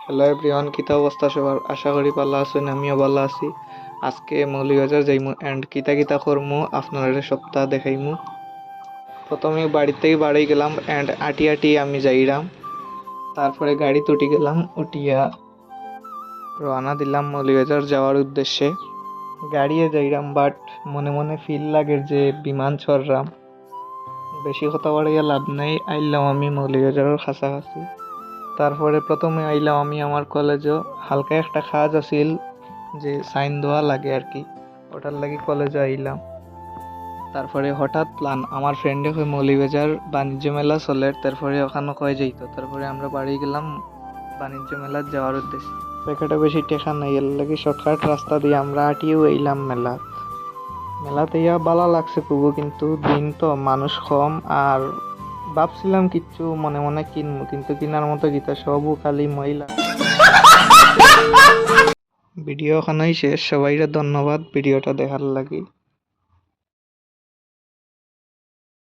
Hello everyone, কিতা অবস্থা সবার? আশা করি ভালো আছেন, আমিও ভালো আছি। আজকে মৌলভীবাজার যাইমু অ্যান্ড কিতা কিতা করমু আপনারা সপ্তাহ দেখাইমু। প্রথমে বাড়ি থেকে বাড়ি গেলাম অ্যান্ড আটি আটি আমি যাইরাম। তারপরে গাড়ি উঠি গেলাম, উঠিয়া রওনা দিলাম মৌলভীবাজার যাওয়ার উদ্দেশ্যে। গাড়িয়ে যাইরাম বাট মনে মনে ফিল লাগে যে বিমান চড়রাম। বেশি কথা বাড়াইয়া লাভ নাই, আইলাম আমি মৌলভীবাজারের কাছাকাছি। তারপরে প্রথমে আইলাম আমি আমার কলেজও। হালকা একটা কাজ আছিল, যে সাইন দেওয়া লাগে আর কি, ওটার লাগি কলেজে আইলাম। তারপরে হঠাৎ প্ল্যান, আমার ফ্রেন্ডে কই মৌলভীবাজার বাণিজ্য মেলা চলে, তারপরে ওখানে কয়ে যাইতো। তারপরে আমরা বাড়ি গেলাম বাণিজ্য মেলার যাওয়ার উদ্দেশ্যে। প্যাকেটে বেশি টেকা নাই, এর লাগি শর্টকাট রাস্তা দিয়ে আমরা আটিয়েও এলাম মেলাতে ইয়া ভালো লাগছে খুবই, কিন্তু দিন তো মানুষ কম। আর ভাবছিলাম কিচ্ছু মনে মনে কিনবো, কিন্তু কিনার মতো গীতা সবও খালি মহিলা। ভিডিও ওখানেই শেষ। সবাইরে ধন্যবাদ ভিডিওটা দেখার লাগি।